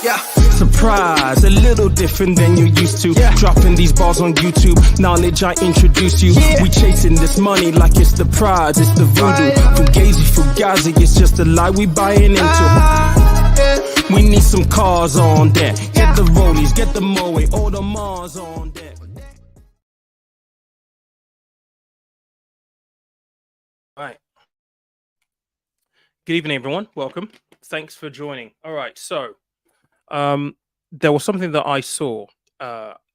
Yeah. Surprise, a little different than you're used to. Yeah. Dropping these bars on YouTube, knowledge I introduce you. Yeah. We chasing this money like it's the prize, it's the voodoo. Fugazi, fugazi, it's just a lie we buying into. We need some cars on deck. Get the rollies, get the Moe, all the Mars on deck. All right. Good evening, everyone. Welcome. Thanks for joining. All right, so there was something that I saw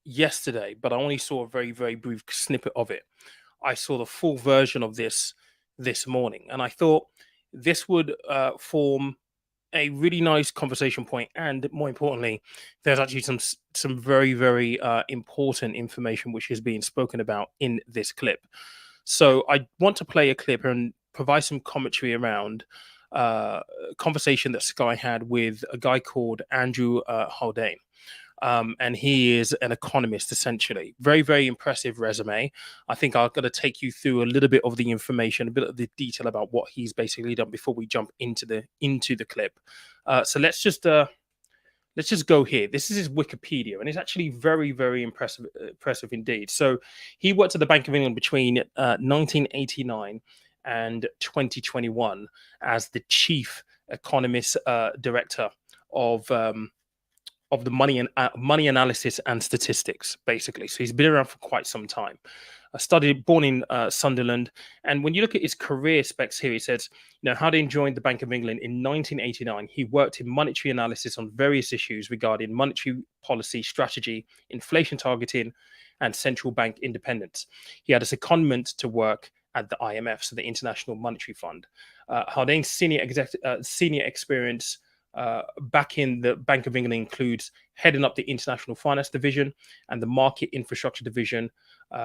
yesterday, but I only saw a very, very brief snippet of it. I saw the full version of this morning, and I thought this would form a really nice conversation point, and more importantly, there's actually some very, very important information which is being spoken about in this clip. So I want to play a clip and provide some commentary around conversation that Sky had with a guy called Andrew Haldane. And he is an economist, essentially. Very, very impressive resume. I think I'm going to take you through a little bit of the information, a bit of the detail about what he's basically done before we jump into the clip. So let's just go here. This is his Wikipedia, and it's actually very, very impressive indeed. So he worked at the Bank of England between 1989 and 2021 as the chief economist director of the money analysis and statistics, basically. So he's been around for quite some time. Born in Sunderland, and when you look at his career specs here, he says, Haldane joined the Bank of England in 1989. He worked in monetary analysis on various issues regarding monetary policy, strategy, inflation targeting, and central bank independence. He had a secondment to work at the IMF, so the International Monetary Fund. Haldane's senior experience back in the Bank of England includes heading up the International Finance Division and the Market Infrastructure Division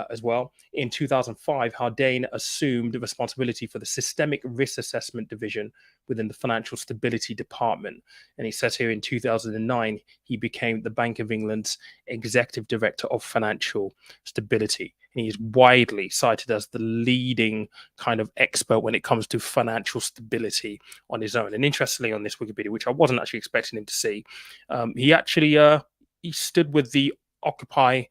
as well. In 2005, Haldane assumed responsibility for the Systemic Risk Assessment Division within the Financial Stability Department. And he says here in 2009, he became the Bank of England's Executive Director of Financial Stability. And he is widely cited as the leading kind of expert when it comes to financial stability on his own. And interestingly, on this Wikipedia, which I wasn't actually expecting him to see, he actually he stood with the Occupy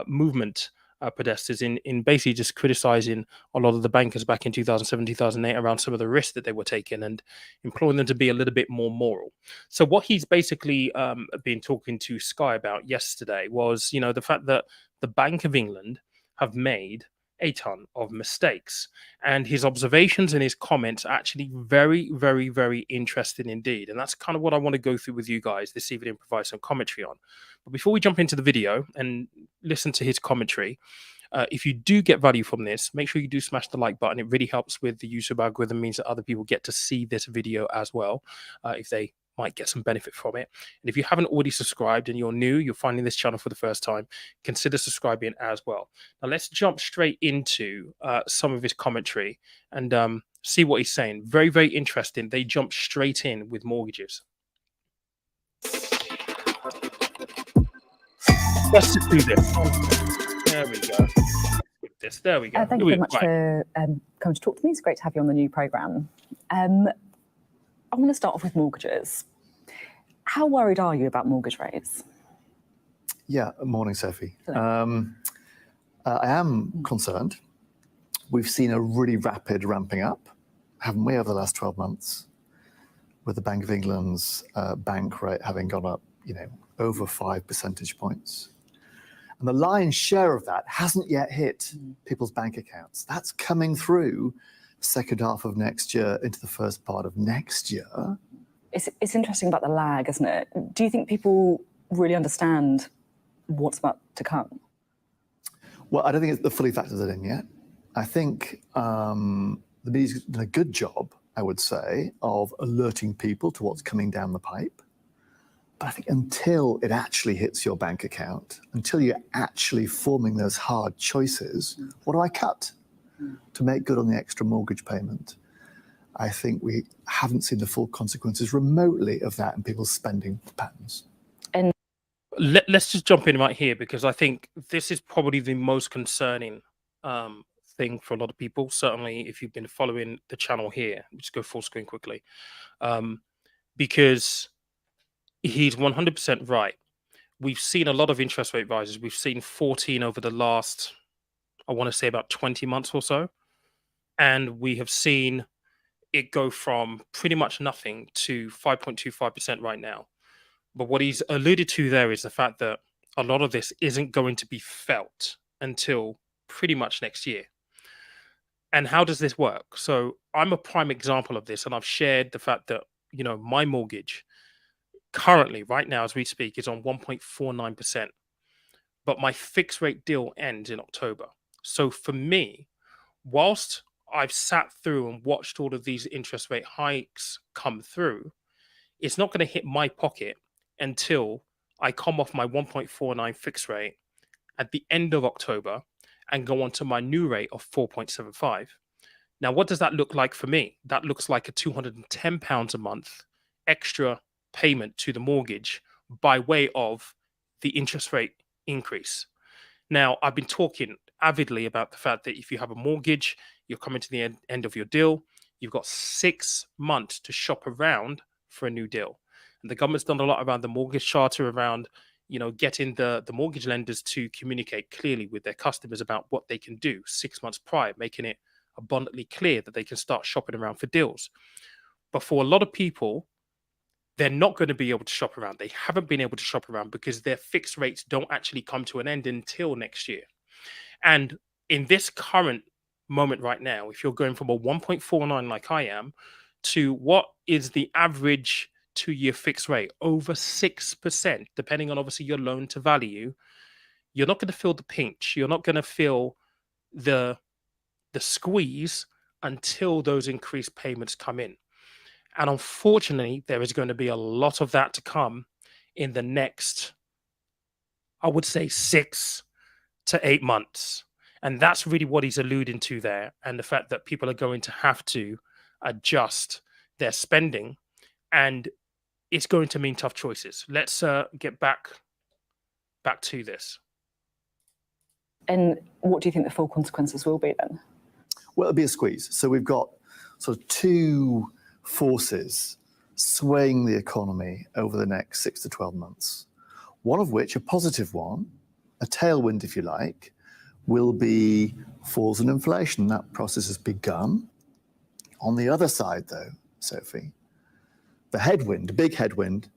movement protesters in basically just criticizing a lot of the bankers back in 2007, 2008 around some of the risks that they were taking and imploring them to be a little bit more moral. So what he's basically been talking to Sky about yesterday was, the fact that the Bank of England have made a ton of mistakes, and his observations and his comments are actually very, very, very interesting indeed. And that's kind of what I want to go through with you guys this evening and provide some commentary on. But before we jump into the video and listen to his commentary, if you do get value from this, make sure you do smash the like button. It really helps with the YouTube algorithm, means that other people get to see this video as well, if they might get some benefit from it. And if you haven't already subscribed and you're new, you're finding this channel for the first time, consider subscribing as well. Now let's jump straight into some of his commentary and see what he's saying. Very, very interesting. They jump straight in with mortgages. Let's just do this. There we go. There we go. Thank you very much for coming to talk to me. It's great to have you on the new programme. I want to start off with mortgages. How worried are you about mortgage rates? Yeah, morning, Sophie. I am concerned. We've seen a really rapid ramping up, haven't we, over the last 12 months, with the Bank of England's bank rate having gone up, over 5 percentage points. And the lion's share of that hasn't yet hit people's bank accounts. That's coming through the second half of next year into the first part of next year. It's interesting about the lag, isn't it? Do you think people really understand what's about to come? Well, I don't think it's fully factored it in yet. I think the media's done a good job, I would say, of alerting people to what's coming down the pipe. But I think until it actually hits your bank account, until you're actually forming those hard choices, what do I cut to make good on the extra mortgage payment? I think we haven't seen the full consequences remotely of that in people's spending patterns. And let's just jump in right here, because I think this is probably the most concerning thing for a lot of people. Certainly, if you've been following the channel here, just go full screen quickly, because He's 100% right. We've seen a lot of interest rate rises. We've seen 14 over the last, I want to say, about 20 months or so. And we have seen it go from pretty much nothing to 5.25% right now. But what he's alluded to there is the fact that a lot of this isn't going to be felt until pretty much next year. And how does this work? So I'm a prime example of this, and I've shared the fact that, my mortgage currently, right now, as we speak, is on 1.49%. But my fixed rate deal ends in October. So for me, whilst I've sat through and watched all of these interest rate hikes come through, it's not going to hit my pocket until I come off my 1.49 fixed rate at the end of October and go on to my new rate of 4.75. Now, what does that look like for me? That looks like a £210 a month extra payment to the mortgage by way of the interest rate increase. Now, I've been talking avidly about the fact that if you have a mortgage, you're coming to the end of your deal, you've got 6 months to shop around for a new deal. And the government's done a lot around the mortgage charter, around getting the mortgage lenders to communicate clearly with their customers about what they can do 6 months prior, making it abundantly clear that they can start shopping around for deals. But for a lot of people, they're not going to be able to shop around. They haven't been able to shop around because their fixed rates don't actually come to an end until next year. And in this current moment right now, if you're going from a 1.49 like I am to what is the average 2-year fixed rate, over 6%, depending on obviously your loan to value, you're not going to feel the pinch. You're not going to feel the squeeze until those increased payments come in. And unfortunately, there is going to be a lot of that to come in the next, I would say, 6 to 8 months. And that's really what he's alluding to there. And the fact that people are going to have to adjust their spending. And it's going to mean tough choices. Let's get back to this. And what do you think the full consequences will be then? Well, it'll be a squeeze. So we've got sort of two forces swaying the economy over the next 6 to 12 months. One of which, a positive one, a tailwind if you like, will be falls in inflation. That process has begun. On the other side though, Sophie, the headwind, the big headwind,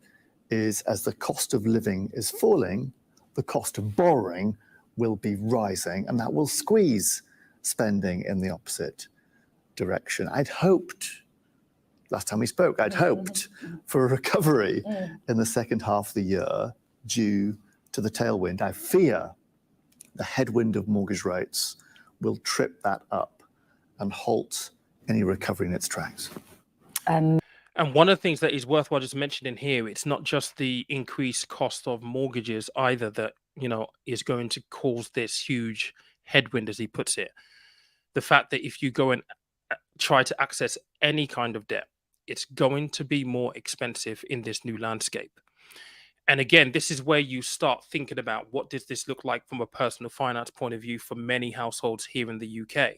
is as the cost of living is falling, the cost of borrowing will be rising, and that will squeeze spending in the opposite direction. I'd hoped, last time we spoke, I'd hoped for a recovery in the second half of the year due to the tailwind. I fear the headwind of mortgage rates will trip that up and halt any recovery in its tracks. And one of the things that is worthwhile just mentioning here, it's not just the increased cost of mortgages either that, is going to cause this huge headwind, as he puts it. The fact that if you go and try to access any kind of debt, it's going to be more expensive in this new landscape. And again, this is where you start thinking about what does this look like from a personal finance point of view for many households here in the UK.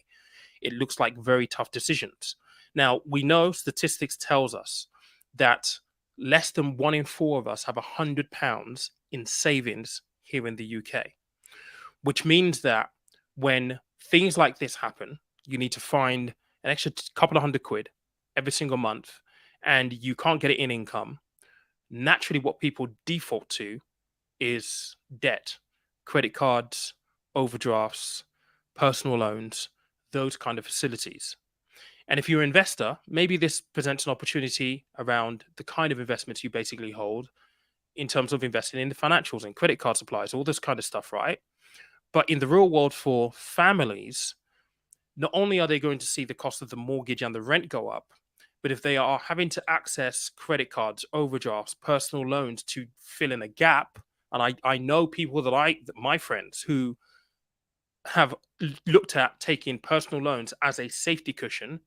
It looks like very tough decisions. Now, we know statistics tells us that less than 1 in 4 of us have £100 in savings here in the UK, which means that when things like this happen, you need to find an extra couple of £100 every single month, and you can't get it in income. Naturally, what people default to is debt, credit cards, overdrafts, personal loans, those kind of facilities. And if you're an investor, maybe this presents an opportunity around the kind of investments you basically hold in terms of investing in the financials and credit card supplies, all this kind of stuff, right? But in the real world for families, not only are they going to see the cost of the mortgage and the rent go up, but if they are having to access credit cards, overdrafts, personal loans to fill in a gap, and I know people my friends who have looked at taking personal loans as a safety cushion,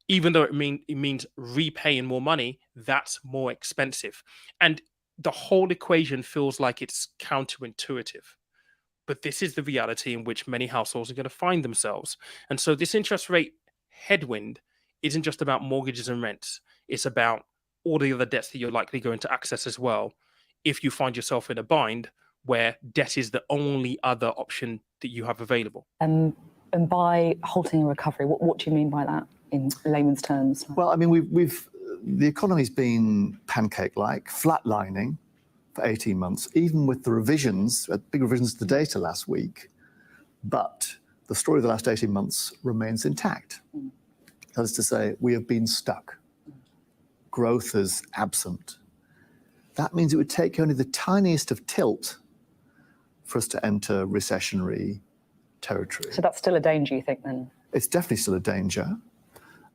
even though it means repaying more money, that's more expensive. And the whole equation feels like it's counterintuitive. But this is the reality in which many households are going to find themselves. And so this interest rate headwind isn't just about mortgages and rents. It's about all the other debts that you're likely going to access as well, if you find yourself in a bind where debt is the only other option that you have available. And by halting a recovery, what do you mean by that in layman's terms? Well, I mean, the economy's been pancake-like, flatlining for 18 months, even with the revisions, big revisions to the data last week. But the story of the last 18 months remains intact. That is to say, we have been stuck. Growth is absent. That means it would take only the tiniest of tilt for us to enter recessionary territory. So that's still a danger, you think, then? It's definitely still a danger.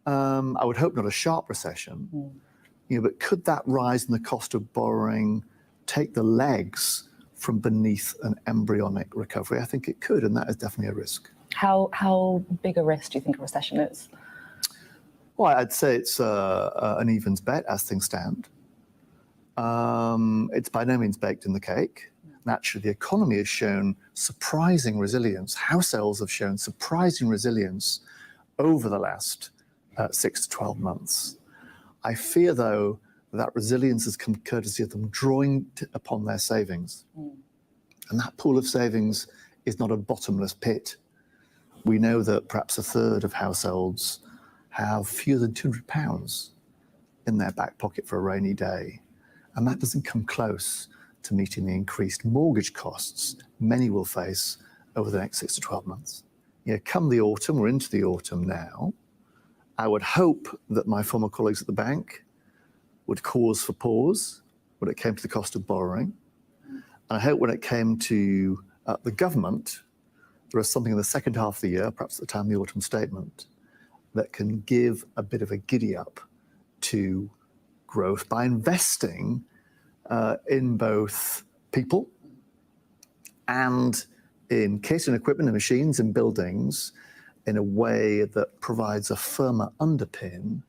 I would hope not a sharp recession. But could that rise in the cost of borrowing take the legs from beneath an embryonic recovery? I think it could, and that is definitely a risk. How big a risk do you think a recession is? Well, I'd say it's an evens bet as things stand. It's by no means baked in the cake. Naturally, the economy has shown surprising resilience. Households have shown surprising resilience over the last 6 to 12 months. I fear, though, that resilience has come courtesy of them drawing upon their savings. And that pool of savings is not a bottomless pit. We know that perhaps a third of households have fewer than £200 in their back pocket for a rainy day. And that doesn't come close to meeting the increased mortgage costs many will face over the next 6 to 12 months. Come the autumn, we're into the autumn now, I would hope that my former colleagues at the bank would cause for pause when it came to the cost of borrowing. And I hope when it came to the government, there is something in the second half of the year, perhaps at the time of the autumn statement, that can give a bit of a giddy up to growth by investing in both people and in catering equipment and machines and buildings in a way that provides a firmer underpin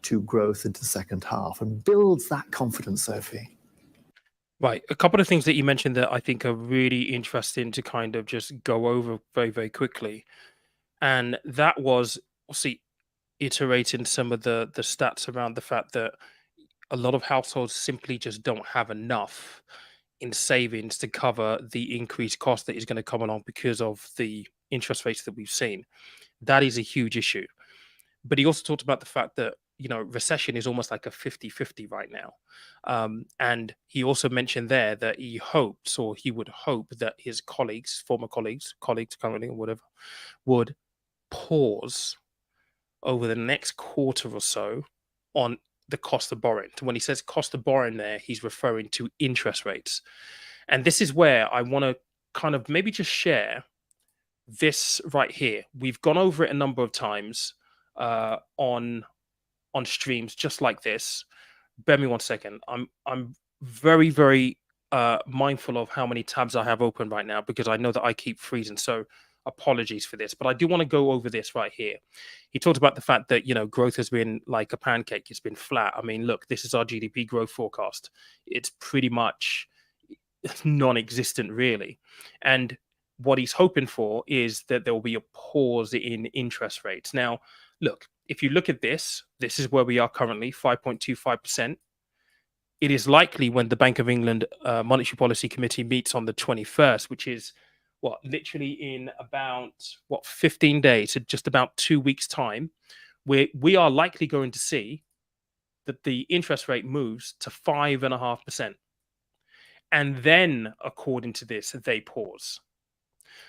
to growth into the second half and builds that confidence, Sophie. Right. A couple of things that you mentioned that I think are really interesting to kind of just go over very, very quickly. And that was obviously iterating some of the stats around the fact that a lot of households simply just don't have enough in savings to cover the increased cost that is going to come along because of the interest rates that we've seen. That is a huge issue. But he also talked about the fact that, recession is almost like a 50-50 right now. And he also mentioned there that he hopes, or he would hope, that his former colleagues currently or whatever, would pause over the next quarter or so on the cost of borrowing. When he says cost of borrowing there, he's referring to interest rates. And this is where I want to kind of maybe just share this right here. We've gone over it a number of times on streams just like this. Bear me 1 second. I'm very, very mindful of how many tabs I have open right now because I know that I keep freezing. So apologies for this, but I do want to go over this right here. He talked about the fact that, growth has been like a pancake. It's been flat. I mean, look, this is our GDP growth forecast. It's pretty much non-existent, really. And what he's hoping for is that there will be a pause in interest rates. Now, look, if you look at this is where we are currently, 5.25%. It is likely when the Bank of England Monetary Policy Committee meets on the 21st, which is literally in about 15 days, so just about 2 weeks' time, we are likely going to see that the interest rate moves to 5.5%. And then, according to this, they pause.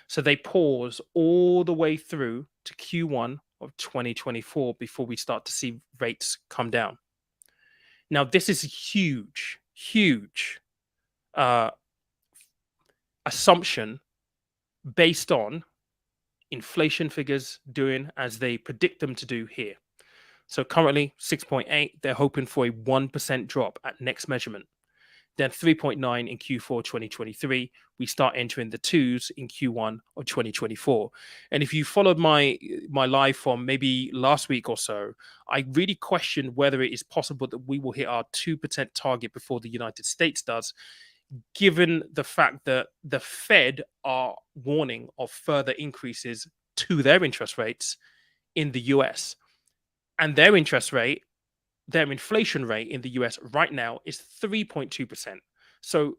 So they pause all the way through to Q1 of 2024 before we start to see rates come down. Now, this is a huge, huge assumption based on inflation figures doing as they predict them to do here. So currently 6.8, they're hoping for a 1% drop at next measurement. Then 3.9 in Q4 2023. We start entering the twos in Q1 of 2024. And if you followed my live from maybe last week or so, I really questioned whether it is possible that we will hit our 2% target before the United States does, given the fact that the Fed are warning of further increases to their interest rates in the US. And their interest rate their inflation rate in the US right now is 3.2%. So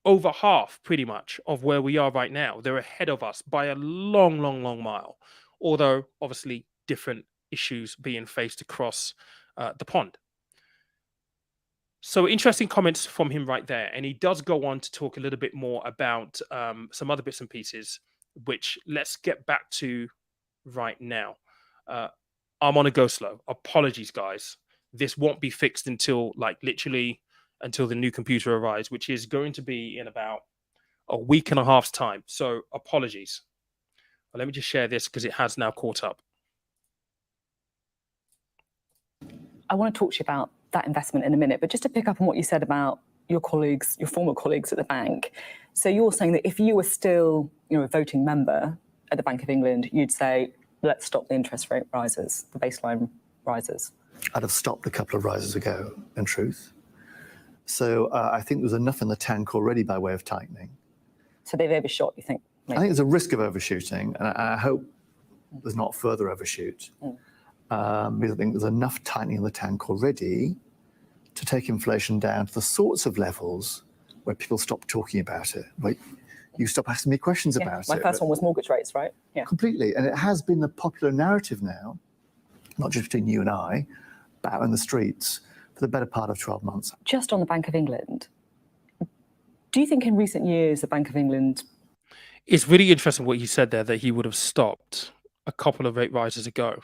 over half, pretty much, of where we are right now. They're ahead of us by a long, long, long mile. Although, obviously, different issues being faced across the pond. So interesting comments from him right there. And he does go on to talk a little bit more about some other bits and pieces, which let's get back to right now. I'm on a go slow. Apologies, guys. This won't be fixed until literally until the new computer arrives, which is going to be in about a week and a half's time. So apologies. But let me just share this because it has now caught up. I want to talk to you about that investment in a minute, but just to pick up on what you said about your colleagues, your former colleagues at the bank. So you're saying that if you were still, a voting member at the Bank of England, you'd say, let's stop the interest rate rises, the baseline rises. I'd have stopped a couple of rises ago, in truth. So I think there's enough in the tank already by way of tightening. So they've overshot, you think? Maybe? I think there's a risk of overshooting, and I hope there's not further overshoot. Because I think there's enough tightening in the tank already to take inflation down to the sorts of levels where people stop talking about it. Like, you stop asking me questions about it. My first one was mortgage rates, right? Yeah. Completely. And it has been the popular narrative now, not just between you and I, but out in the streets for the better part of 12 months. Just on the Bank of England, do you think in recent years the Bank of England... It's really interesting what you said there, that he would have stopped a couple of rate rises ago.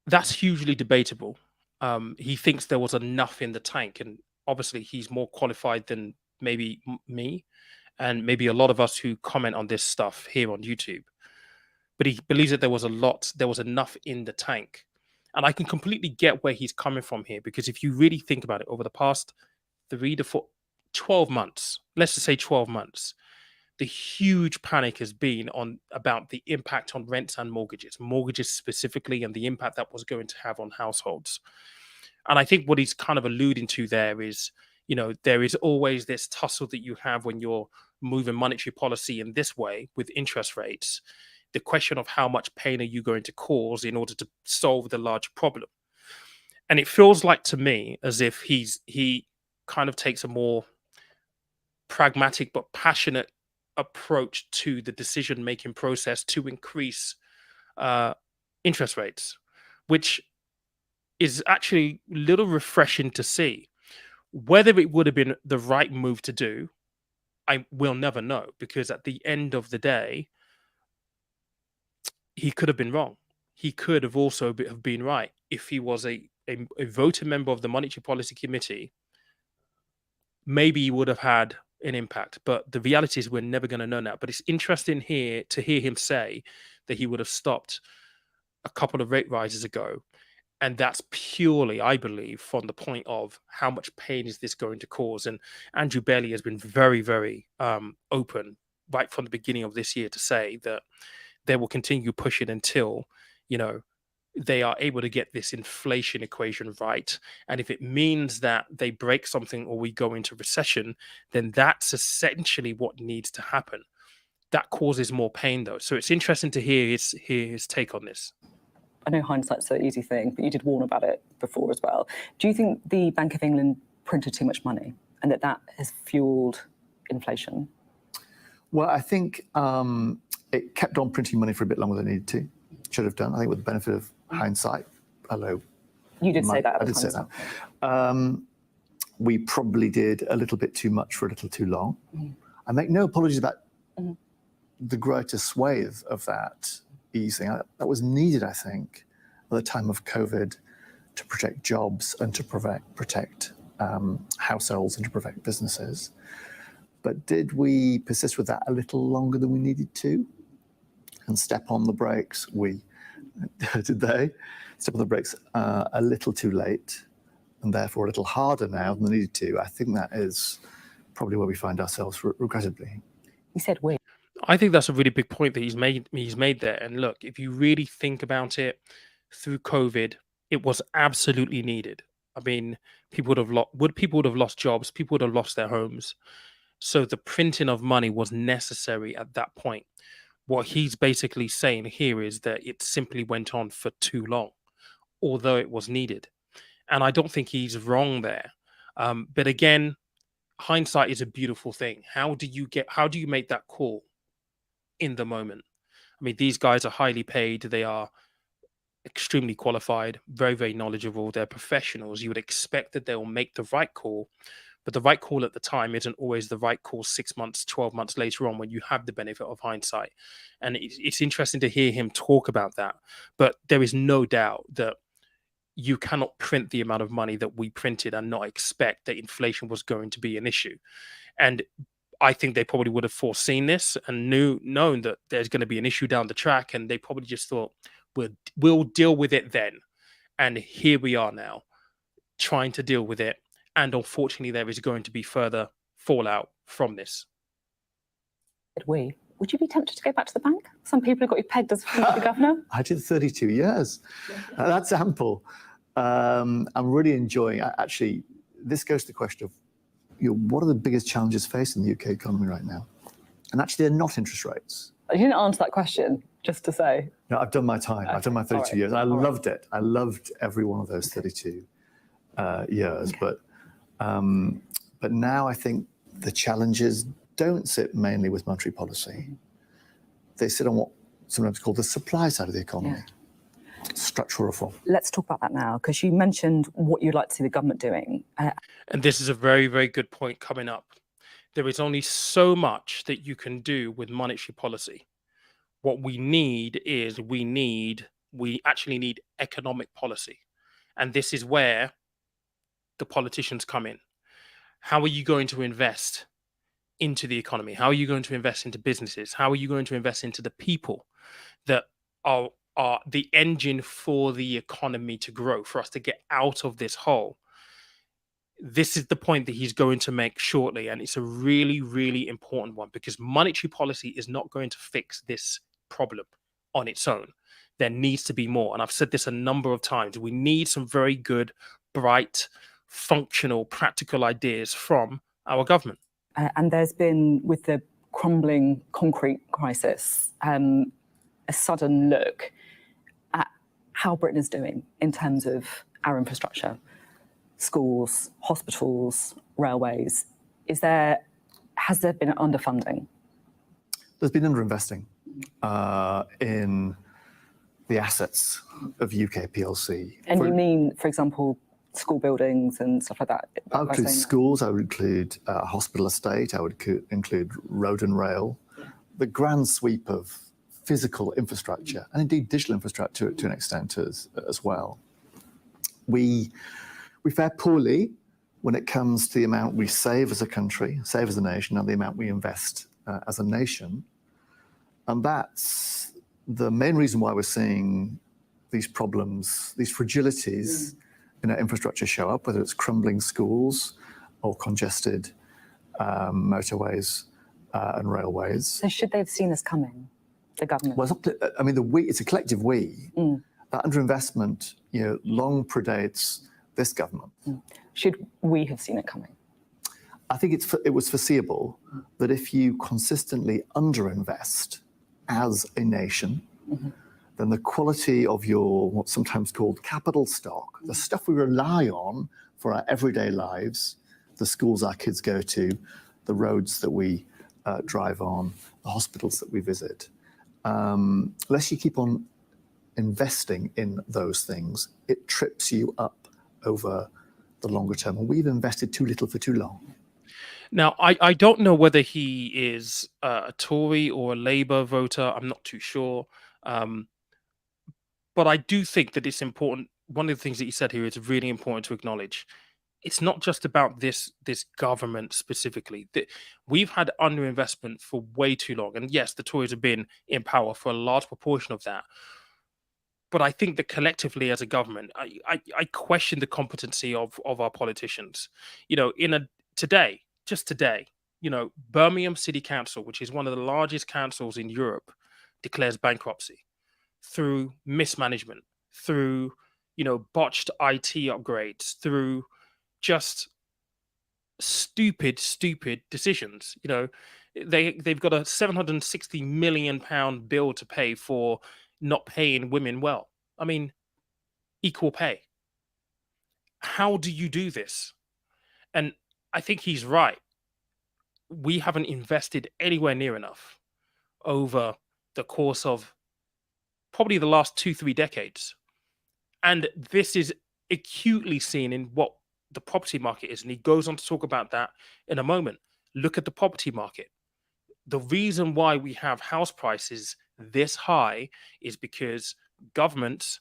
That's hugely debatable. He thinks there was enough in the tank, and obviously he's more qualified than maybe me and maybe a lot of us who comment on this stuff here on YouTube. But he believes that there was enough in the tank. And I can completely get where he's coming from here, because if you really think about it, over the past 12 months, let's just say 12 months, the huge panic has been about the impact on rents and mortgages specifically, and the impact that was going to have on households. And I think what he's kind of alluding to there is, there is always this tussle that you have when you're moving monetary policy in this way with interest rates. The question of how much pain are you going to cause in order to solve the large problem. And it feels like to me as if he kind of takes a more pragmatic but passionate approach to the decision-making process to increase interest rates, which is actually a little refreshing to see. Whether it would have been the right move to do, I will never know, because at the end of the day, he could have been wrong. He could have also have been right. If he was a voting member of the Monetary Policy Committee, maybe he would have had an impact. But the reality is we're never going to know now. But it's interesting here to hear him say that he would have stopped a couple of rate rises ago. And that's purely, I believe, from the point of how much pain is this going to cause. And Andrew Bailey has been very, very open right from the beginning of this year to say that they will continue pushing until, they are able to get this inflation equation right. And if it means that they break something or we go into recession, then that's essentially what needs to happen. That causes more pain, though. So it's interesting to hear his take on this. I know hindsight's an easy thing, but you did warn about it before as well. Do you think the Bank of England printed too much money and that has fueled inflation? Well, I think it kept on printing money for a bit longer than it needed to. Should have done, I think, with the benefit of hindsight. Although you did say that. I did say that. We probably did a little bit too much for a little too long. I make no apologies about the greater swathe of that easing. That was needed, I think, at the time of COVID, to protect jobs and to protect households and to protect businesses. But did we persist with that a little longer than we needed to and step on the brakes? Did they step on the brakes a little too late and therefore a little harder now than they needed to? I think that is probably where we find ourselves, regrettably. You said we. I think that's a really big point that he's made there. And look, if you really think about it, through COVID, it was absolutely needed. I mean, people would have lost jobs, people would have lost their homes. So the printing of money was necessary at that point. What he's basically saying here is that it simply went on for too long. although it was needed. And I don't think he's wrong there. But again, hindsight is a beautiful thing. How do you make that call in the moment? I mean, these guys are highly paid. They are extremely qualified, very, very knowledgeable. They're professionals. You would expect that they'll make the right call, but the right call at the time isn't always the right call 6 months, 12 months later on when you have the benefit of hindsight. And it's interesting to hear him talk about that. But there is no doubt that you cannot print the amount of money that we printed and not expect that inflation was going to be an issue. And I think they probably would have foreseen this and known that there's going to be an issue down the track, and they probably just thought, we'll deal with it then. And here we are now, trying to deal with it. And unfortunately, there is going to be further fallout from this. Would you be tempted to go back to the bank? Some people have got you pegged as future governor. I did 32 years. That's ample. I'm really enjoying. Actually, this goes to the question of, what are the biggest challenges facing the UK economy right now? And actually, they're not interest rates. You didn't answer that question, just to say. No, I've done my time. Okay. I've done my 32 years. I loved it. I loved every one of those 32 years. Okay. But now I think the challenges don't sit mainly with monetary policy. They sit on what sometimes called the supply side of the economy. Yeah. Structural reform. Let's talk about that now, because you mentioned what you'd like to see the government doing. And this is a very, very good point coming up. There is only so much that you can do with monetary policy. What we need is we actually need economic policy. And this is where the politicians come in. How are you going to invest into the economy? How are you going to invest into businesses? How are you going to invest into the people that are the engine for the economy to grow, for us to get out of this hole? This is the point that he's going to make shortly, and it's a really, really important one, because monetary policy is not going to fix this problem on its own. There needs to be more, and I've said this a number of times. We need some very good, bright, functional, practical ideas from our government. And there's been, with the crumbling concrete crisis, a sudden look at how Britain is doing in terms of our infrastructure. Schools, hospitals, railways. Has there been underfunding? There's been underinvesting in the assets of UK PLC. And you mean, for example, school buildings and stuff like that? I would include schools, I would include hospital estate, I would include road and rail. Yeah. The grand sweep of physical infrastructure, and indeed digital infrastructure to an extent as well. We fare poorly when it comes to the amount we save as a country, save as a nation, and the amount we invest as a nation. And that's the main reason why we're seeing these problems, these fragilities in our infrastructure show up, whether it's crumbling schools or congested motorways and railways. So should they have seen this coming, the government? Well, it's a collective we. That underinvestment, long predates this government. Should we have seen it coming? I think it was foreseeable that if you consistently underinvest as a nation, then the quality of your what's sometimes called capital stock, the stuff we rely on for our everyday lives, the schools our kids go to, the roads that we drive on, the hospitals that we visit, unless you keep on investing in those things, it trips you up over the longer term. And we've invested too little for too long. Now, I don't know whether he is a Tory or a Labour voter. I'm not too sure. But I do think that it's important. One of the things that you said here is really important to acknowledge. It's not just about this government specifically. We've had underinvestment for way too long. And yes, the Tories have been in power for a large proportion of that. But I think that collectively as a government, I question the competency of our politicians. Just today, Birmingham City Council, which is one of the largest councils in Europe, declares bankruptcy through mismanagement, through, botched IT upgrades, through just stupid decisions. They've got a £760 million bill to pay for not paying women well. I mean, equal pay. How do you do this? And I think he's right. We haven't invested anywhere near enough over the course of probably the last 2, 3 decades. And this is acutely seen in what the property market is. And he goes on to talk about that in a moment. Look at the property market. The reason why we have house prices this high is because governments,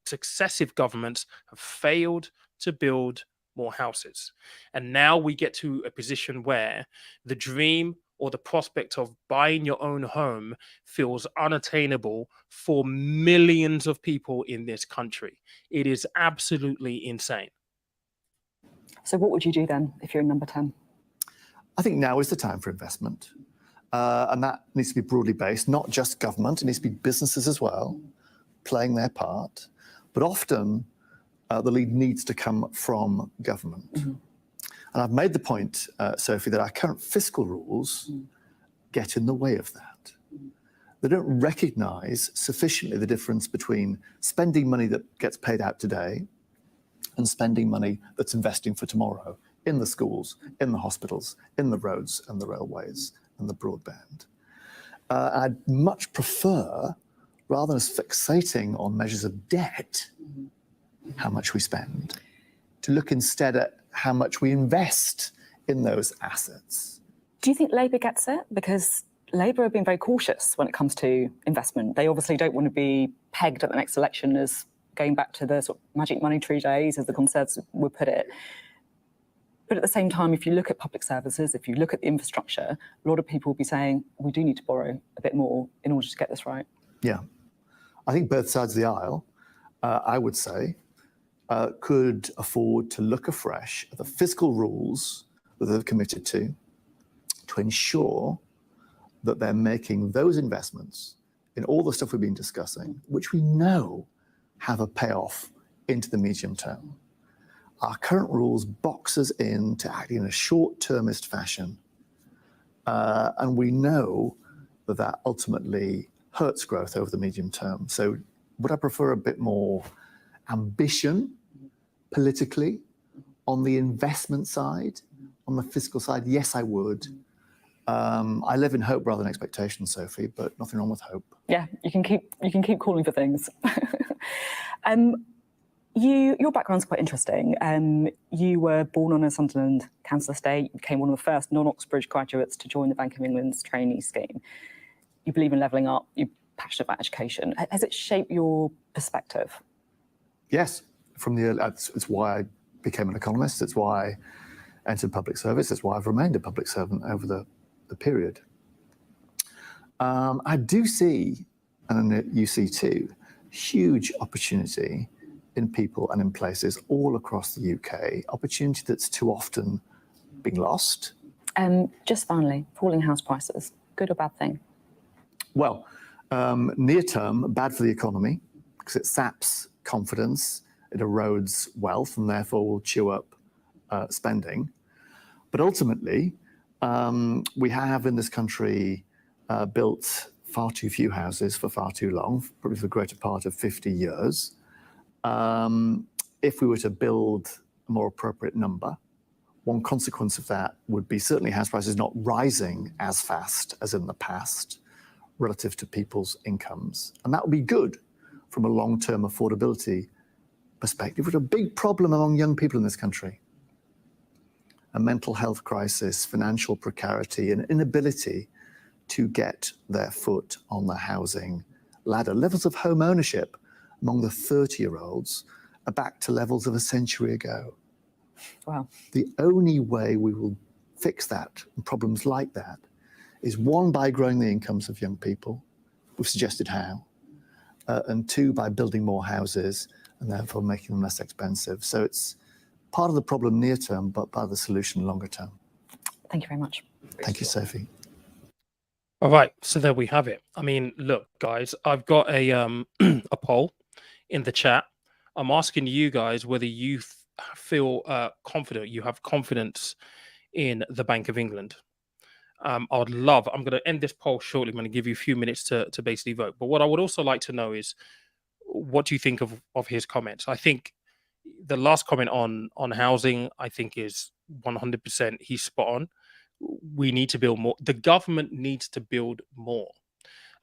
successive governments, have failed to build more houses. And now we get to a position where the dream or the prospect of buying your own home feels unattainable for millions of people in this country. It is absolutely insane. So what would you do then if you're in number 10? I think now is the time for investment. And that needs to be broadly based, not just government. It needs to be businesses as well, playing their part. But often the lead needs to come from government. Mm-hmm. And I've made the point, Sophie, that our current fiscal rules get in the way of that. They don't recognise sufficiently the difference between spending money that gets paid out today and spending money that's investing for tomorrow in the schools, in the hospitals, in the roads and the railways and the broadband. I'd much prefer, rather than us fixating on measures of debt, how much we spend, to look instead at how much we invest in those assets. Do you think Labour gets it? Because Labour have been very cautious when it comes to investment. They obviously don't want to be pegged at the next election as going back to the sort of magic money tree days, as the Conservatives would put it. But at the same time, if you look at public services, if you look at the infrastructure, a lot of people will be saying, we do need to borrow a bit more in order to get this right. Yeah. I think both sides of the aisle, I would say, could afford to look afresh at the fiscal rules that they've committed to ensure that they're making those investments in all the stuff we've been discussing, which we know have a payoff into the medium term. Our current rules box us in to acting in a short-termist fashion. And we know that that ultimately hurts growth over the medium term. So would I prefer a bit more ambition politically on the investment side, on the fiscal side? Yes, I would. I live in hope rather than expectation, Sophie, but nothing wrong with hope. Yeah, you can keep calling for things. Your background's quite interesting. You were born on a Sunderland council estate. You became one of the first non-Oxbridge graduates to join the Bank of England's trainee scheme. You believe in levelling up. You're passionate about education. Has it shaped your perspective? Yes, from the early, it's why I became an economist. It's why I entered public service. It's why I've remained a public servant over the period. I do see, and you see too, huge opportunity in people and in places all across the UK, opportunity that's too often being lost. Just finally, falling house prices, good or bad thing? Well, near term, bad for the economy because it saps confidence, it erodes wealth, and therefore will chew up spending. But ultimately, we have in this country built far too few houses for far too long, probably for the greater part of 50 years. If we were to build a more appropriate number, one consequence of that would be certainly house prices not rising as fast as in the past relative to people's incomes. And that would be good from a long-term affordability perspective, which is a big problem among young people in this country. A mental health crisis, financial precarity, and inability to get their foot on the housing ladder. Levels of home ownership among the 30-year-olds are back to levels of a century ago. Wow. The only way we will fix that and problems like that is one, by growing the incomes of young people. We've suggested how. And two, by building more houses and therefore making them less expensive. So it's part of the problem near term, but part of the solution longer term. Thank you very much. Thank you, Sophie. All right, so there we have it. I mean, look, guys, I've got a a poll in the chat. I'm asking you guys whether you feel confident, you have confidence in the Bank of England. I'm going to end this poll shortly. I'm going to give you a few minutes to basically vote. But what I would also like to know is, what do you think of his comments? I think the last comment on housing, I think, is 100%. He's spot on. We need to build more. The government needs to build more.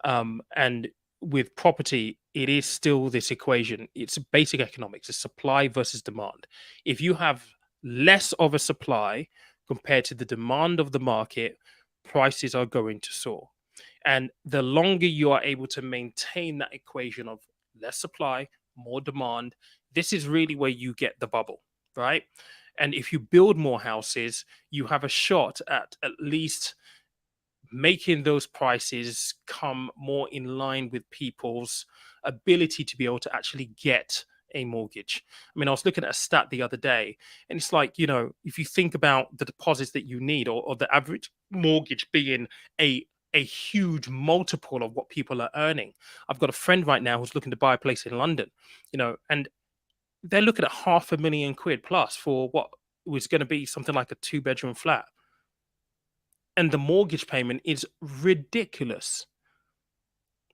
And with property, it is still this equation. It's basic economics. It's supply versus demand. If you have less of a supply compared to the demand of the market, prices are going to soar. And the longer you are able to maintain that equation of less supply, more demand, this is really where you get the bubble, right? And if you build more houses, you have a shot at least making those prices come more in line with people's ability to be able to actually get a mortgage. I mean, I was looking at a stat the other day, and it's like, if you think about the deposits that you need, or the average mortgage being a huge multiple of what people are earning. I've got a friend right now who's looking to buy a place in London, and they're looking at £500,000 plus for what was going to be something like a 2-bedroom flat. And the mortgage payment is ridiculous.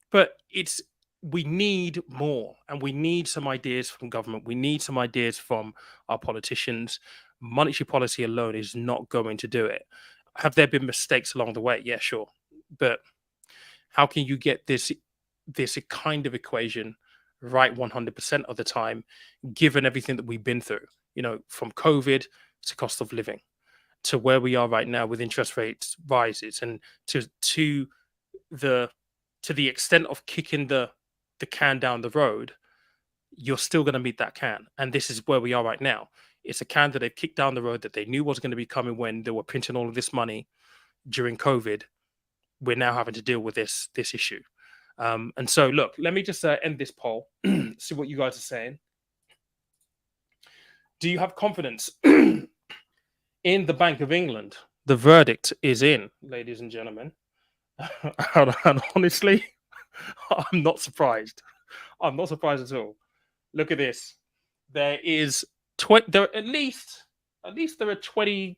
But we need more, and we need some ideas from government. We need some ideas from our politicians. Monetary policy alone is not going to do it. Have there been mistakes along the way? Yeah, sure. But how can you get this kind of equation right 100% of the time, given everything that we've been through, from COVID to cost of living, to where we are right now with interest rates rises, and to the extent of kicking the can down the road, you're still going to meet that can. And this is where we are right now. It's a can that they've kicked down the road that they knew was going to be coming when they were printing all of this money during COVID. We're now having to deal with this issue. And so, look, let me just end this poll, see what you guys are saying. Do you have confidence in the Bank of England? The verdict is in, ladies and gentlemen. And honestly, I'm not surprised. I'm not surprised at all. Look at this. There is at least there are 22%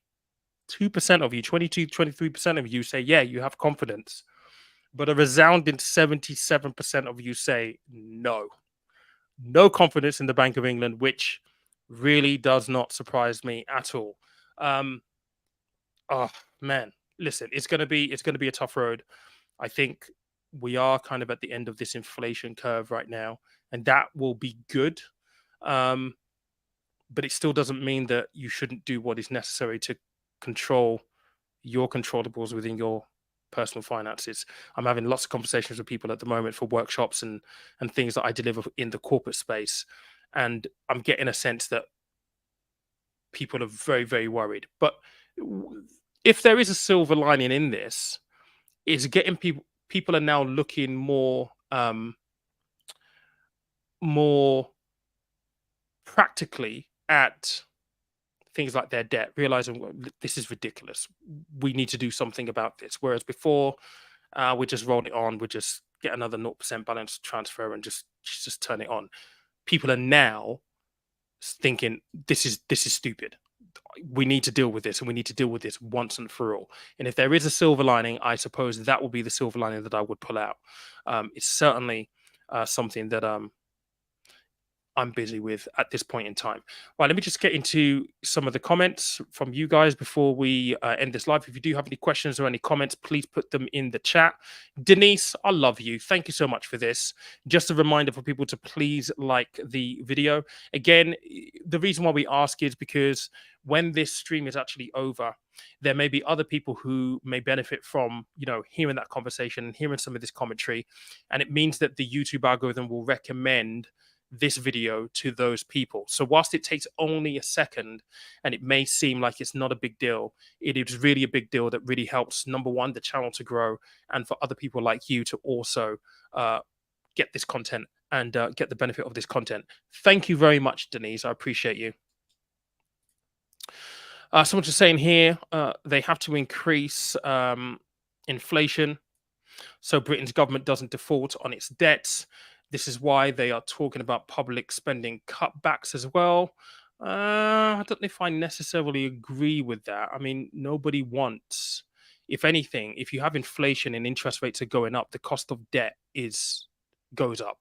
of you, 23% of you say, yeah, you have confidence. But a resounding 77% of you say no. No confidence in the Bank of England, which really does not surprise me at all. Oh man, listen, it's gonna be a tough road. I think we are kind of at the end of this inflation curve right now, and that will be good. But it still doesn't mean that you shouldn't do what is necessary to control your controllables within your personal finances. I'm having lots of conversations with people at the moment for workshops and things that I deliver in the corporate space, and I'm getting a sense that people are very, very worried. But if there is a silver lining in this, is getting people are now looking more practically at things like their debt, realizing, well, this is ridiculous. We need to do something about this. Whereas before, we just rolled it on. We just get another 0% balance transfer and just turn it on. People are now thinking this is stupid. We need to deal with this, and we need to deal with this once and for all. And if there is a silver lining, I suppose that will be the silver lining that I would pull out. It's certainly something that I'm busy with at this point in time. Right, let me just get into some of the comments from you guys before we end this live. If you do have any questions or any comments, please put them in the chat. Denise, I love you. Thank you so much for this. Just a reminder for people to please like the video. Again, the reason why we ask is because when this stream is actually over, there may be other people who may benefit from, hearing that conversation and hearing some of this commentary. And it means that the YouTube algorithm will recommend this video to those people. So whilst it takes only a second and it may seem like it's not a big deal, it is really a big deal that really helps, number one, the channel to grow, and for other people like you to also get this content and get the benefit of this content. Thank you very much, Denise. I appreciate you. Someone's just saying here, they have to increase inflation so Britain's government doesn't default on its debts. This is why they are talking about public spending cutbacks as well. I don't know if I necessarily agree with that. I mean, nobody wants, if anything, if you have inflation and interest rates are going up, the cost of debt goes up.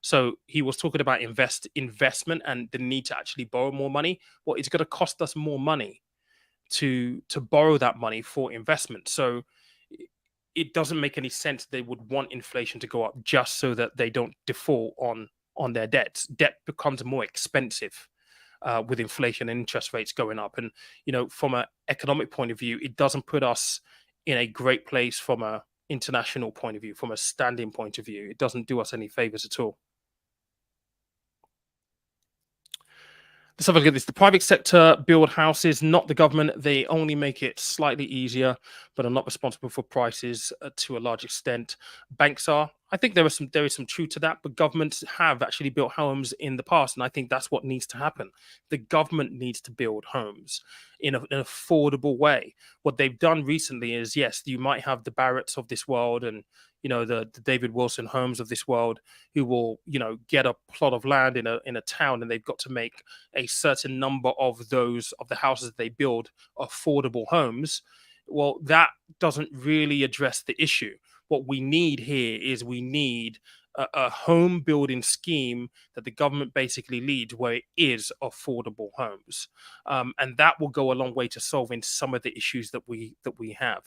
So he was talking about investment and the need to actually borrow more money. Well, it's going to cost us more money to borrow that money for investment. So it doesn't make any sense they would want inflation to go up just so that they don't default on their debts. Debt becomes more expensive with inflation and interest rates going up. And, from an economic point of view, it doesn't put us in a great place from an international point of view, from a standing point of view. It doesn't do us any favors at all. Let's have a look at this. The private sector build houses, not the government. They only make it slightly easier, but are not responsible for prices to a large extent. Banks are. I think there is some truth to that, but governments have actually built homes in the past, and I think that's what needs to happen. The government needs to build homes in an affordable way. What they've done recently is, yes, you might have the Barretts of this world and the David Wilson Homes of this world who will get a plot of land in a town, and they've got to make a certain number of the houses that they build affordable homes. Well, that doesn't really address the issue. What we need here is a home building scheme that the government basically leads, where it is affordable homes, and that will go a long way to solving some of the issues that we have.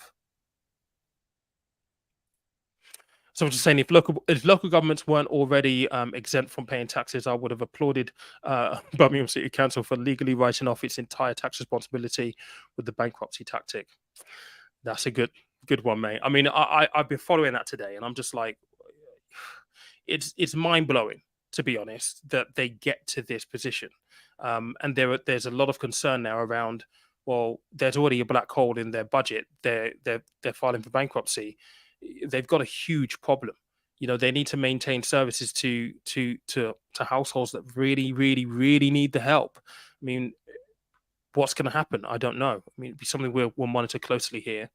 So I'm just saying, if local governments weren't already exempt from paying taxes, I would have applauded Birmingham City Council for legally writing off its entire tax responsibility with the bankruptcy tactic. That's a good one, mate. I mean, I've been following that today, and I'm just like, it's mind blowing, to be honest, that they get to this position. And there's a lot of concern now around. Well, there's already a black hole in their budget. They're filing for bankruptcy. They've got a huge problem. They need to maintain services to households that really, really, really need the help. I mean, what's going to happen? I don't know. I mean, it'd be something we'll monitor closely here.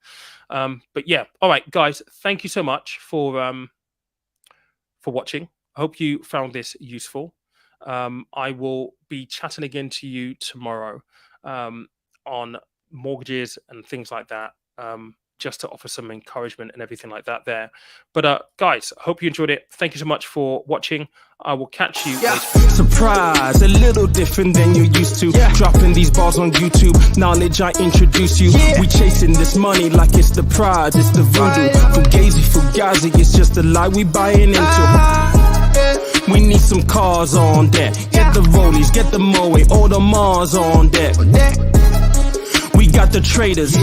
But yeah, all right, guys, thank you so much for watching. I hope you found this useful. I will be chatting again to you tomorrow on mortgages and things like that. Just to offer some encouragement and everything like that there. But guys, I hope you enjoyed it. Thank you so much for watching. I will catch you later. Surprise, a little different than you're used to. Dropping these bars on YouTube, knowledge I introduce you. We chasing this money like it's the prize, it's the voodoo. Fugazi, it's just a lie we buying into. We need some cars on deck. Get the rollies, get the Moe, all the Mars on deck. We got the traders,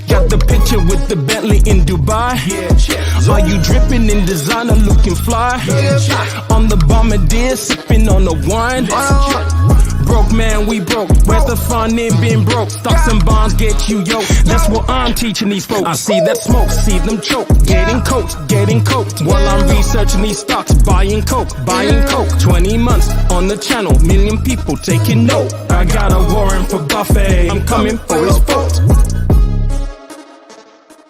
got the picture with the Bentley in Dubai. Are you dripping in designer, looking fly? On the bombardier, sipping on the wine. Broke man, we broke. Where's the fun in being broke? Stocks and bonds get you yo. That's what I'm teaching these folks. I see that smoke, see them choke. Getting coke. While I'm researching these stocks, buying coke. 20 months on the channel, million people taking note. I got a warrant for Buffet. I'm coming for his vote.